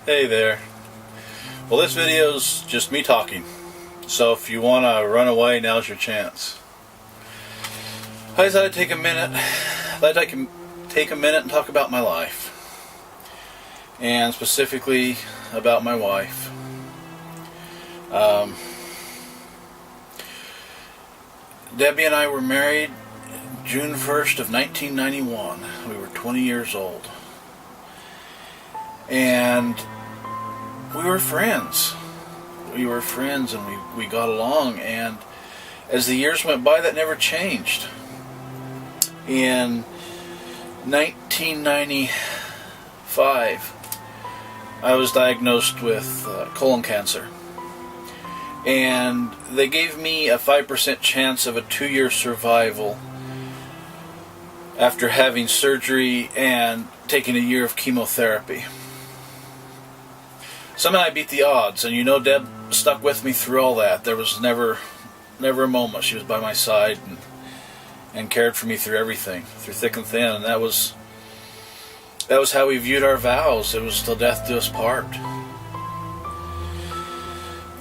Hey there. Well, this video's just me talking, so if you want to run away, now's your chance. I thought I'd take a minute. And talk about my life, and specifically about my wife. Debbie and I were married June 1st of 1991. We were 20 years old. And we were friends. We were friends and we got along, and as the years went by, that never changed. In 1995, I was diagnosed with colon cancer. And they gave me a 5% chance of a 2-year survival after having surgery and taking a year of chemotherapy. Somehow I beat the odds, and Deb stuck with me through all that. There was never a moment. She was by my side and cared for me through everything, through thick and thin, and that was how we viewed our vows. It was till death do us part.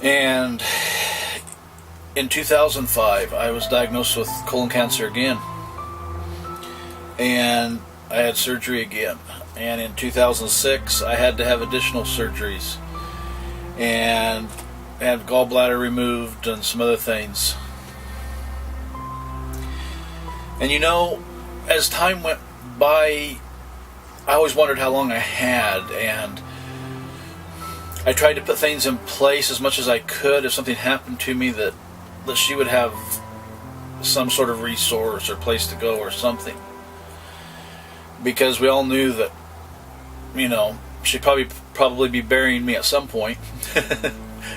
And in 2005, I was diagnosed with colon cancer again, and I had surgery again. And in 2006, I had to have additional surgeries and had gallbladder removed and some other things. And as time went by, I always wondered how long I had, and I tried to put things in place as much as I could if something happened to me, that she would have some sort of resource or place to go or something. Because we all knew that, she'd probably be burying me at some point.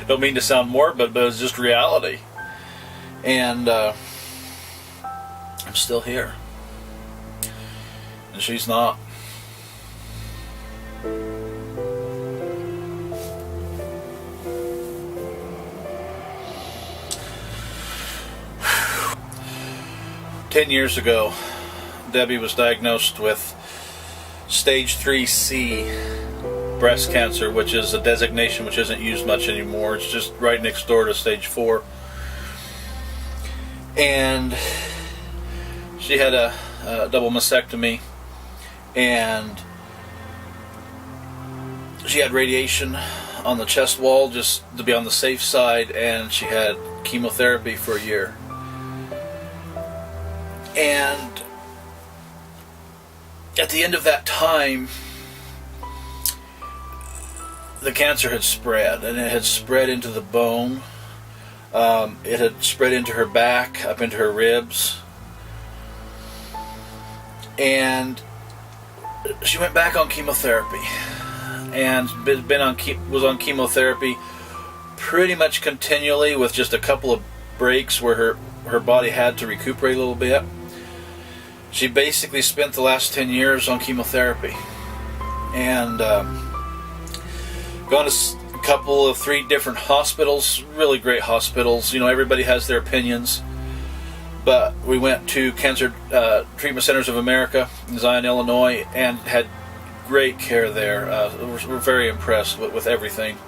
Don't mean to sound morbid, but it's just reality. And I'm still here. And she's not. Ten years ago, Debbie was diagnosed with stage 3C breast cancer, which is a designation which isn't used much anymore. It's just right next door to stage 4. And she had a double mastectomy, and she had radiation on the chest wall just to be on the safe side, and she had chemotherapy for a year. And at the end of that time, the cancer had spread, and it had spread into the bone. It had spread into her back, up into her ribs. And she went back on chemotherapy, and was on chemotherapy pretty much continually, with just a couple of breaks where her body had to recuperate a little bit. She basically spent the last 10 years on chemotherapy, and gone to a couple of 3 different hospitals, really great hospitals. Everybody has their opinions, but we went to Cancer Treatment Centers of America in Zion, Illinois, and had great care there. We're very impressed with everything.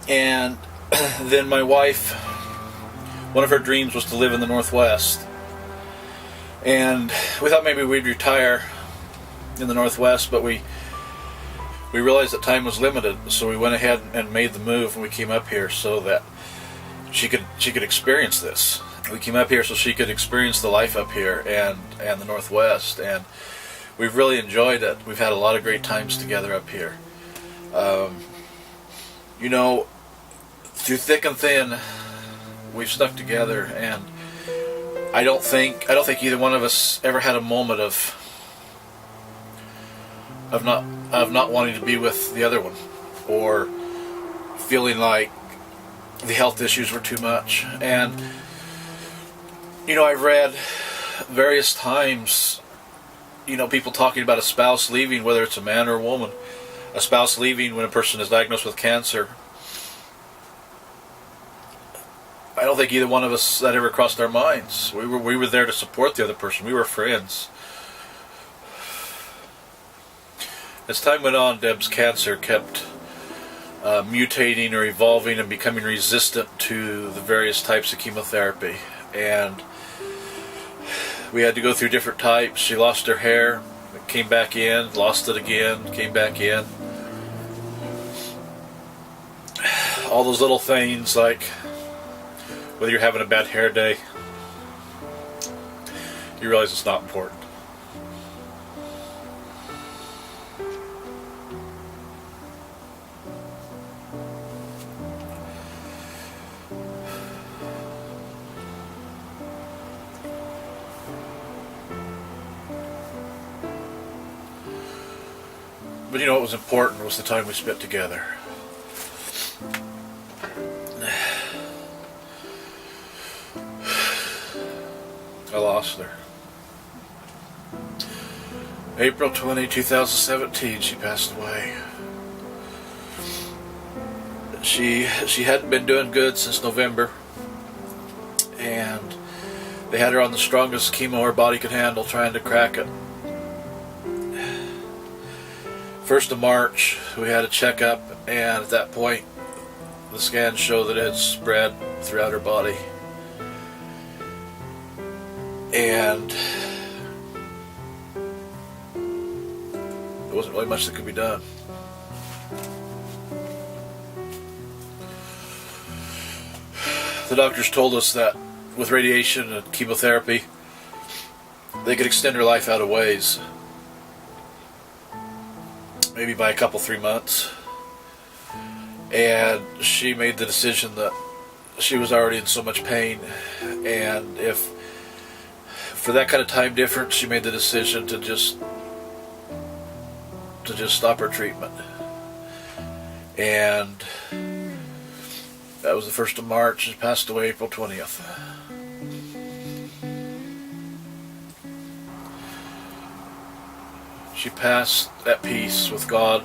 And then my wife, one of her dreams was to live in the Northwest. And we thought maybe we'd retire in the Northwest, but we realized that time was limited, so we went ahead and made the move, and we came up here so that she could experience this. We came up here so she could experience the life up here and the Northwest, and we've really enjoyed it. We've had a lot of great times together up here. Through thick and thin, we've stuck together, and I don't think either one of us ever had a moment of not wanting to be with the other one, or feeling like the health issues were too much. And I've read various times, people talking about a spouse leaving, whether it's a man or a woman, a spouse leaving when a person is diagnosed with cancer. I don't think either one of us that ever crossed our minds. We were there to support the other person. We were friends. As time went on, Deb's cancer kept mutating or evolving and becoming resistant to the various types of chemotherapy. And we had to go through different types. She lost her hair, came back in, lost it again, came back in. All those little things, like whether you're having a bad hair day, you realize it's not important. But you know what was important was the time we spent together. I lost her. April 20, 2017, she passed away. She hadn't been doing good since November, and they had her on the strongest chemo her body could handle, trying to crack it. 1st of March, we had a checkup, and at that point, the scans show that it had spread throughout her body. And there wasn't really much that could be done. The doctors told us that with radiation and chemotherapy, they could extend her life out a ways. Maybe by a couple, 3 months. And she made the decision that she was already in so much pain, and if for that kind of time difference, she made the decision to just stop her treatment. And that was the 1st of March. She passed away April 20th. She passed at peace with God,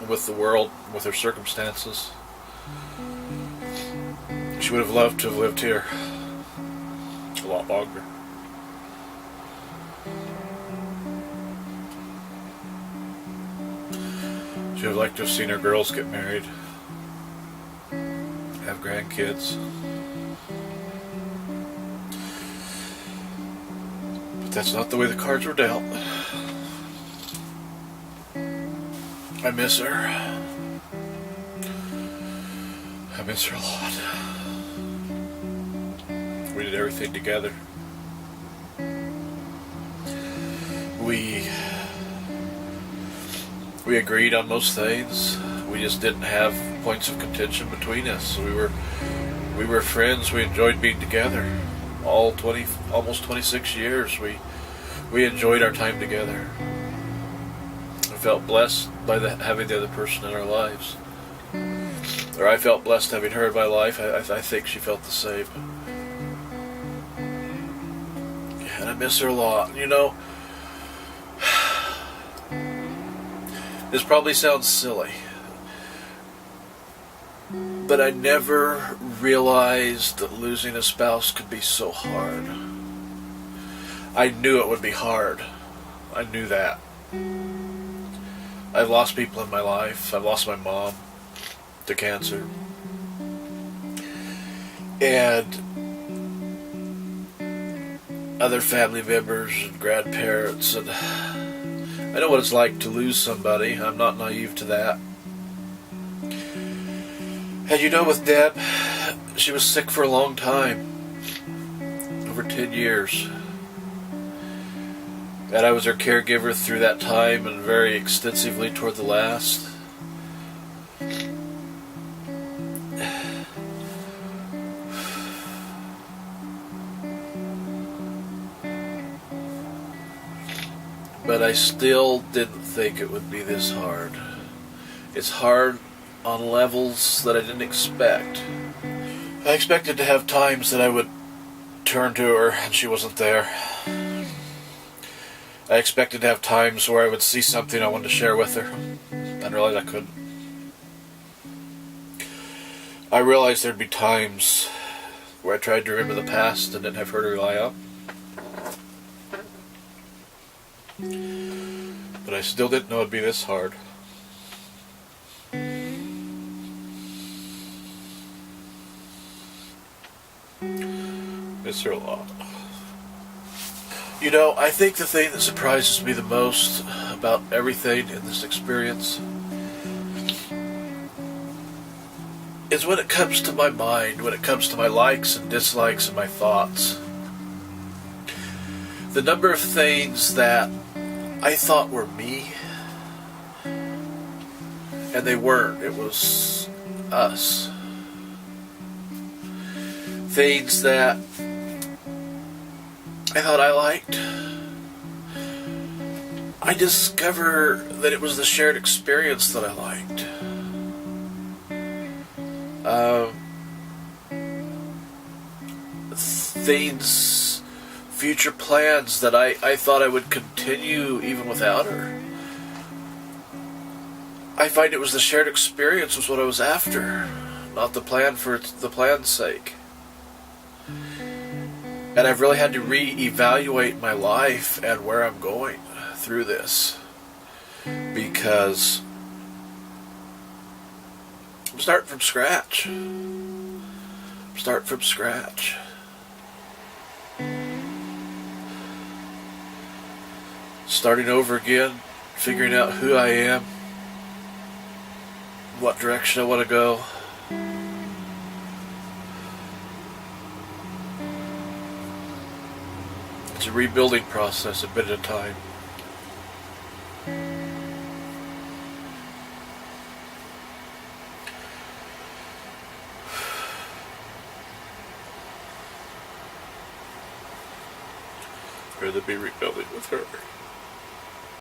with the world, with her circumstances. She would have loved to have lived here a lot longer. She would have liked to have seen her girls get married, have grandkids. But that's not the way the cards were dealt. I miss her. I miss her a lot. We did everything together. We agreed on most things. We just didn't have points of contention between us. We were friends. We enjoyed being together. Almost 26 years. We enjoyed our time together. I felt blessed by having the other person in our lives. Or I felt blessed having her in my life. I think she felt the same. And I miss her a lot. You know, this probably sounds silly, but I never realized that losing a spouse could be so hard. I knew it would be hard. I knew that. I've lost people in my life. I've lost my mom to cancer. And other family members and grandparents. And I know what it's like to lose somebody. I'm not naive to that. And you know, with Deb, she was sick for a long time. Over 10 years. And I was her caregiver through that time, and very extensively toward the last. But I still didn't think it would be this hard. It's hard on levels that I didn't expect. I expected to have times that I would turn to her and she wasn't there. I expected to have times where I would see something I wanted to share with her and realize I couldn't. I realized there'd be times where I tried to remember the past and didn't have her to rely on. But I still didn't know it'd be this hard. Miss her a lot. You know, I think the thing that surprises me the most about everything in this experience is when it comes to my mind, when it comes to my likes and dislikes and my thoughts. The number of things that I thought were me, and they weren't. It was us. Things that I thought I liked, I discover that it was the shared experience that I liked. Things, future plans that I thought I would continue even without her. I find it was the shared experience was what I was after, not the plan for the plan's sake. And I've really had to reevaluate my life and where I'm going through this, because I'm starting from scratch. Starting over again, figuring out who I am, what direction I want to go. It's a rebuilding process, a bit at a time. I'd rather be rebuilding with her.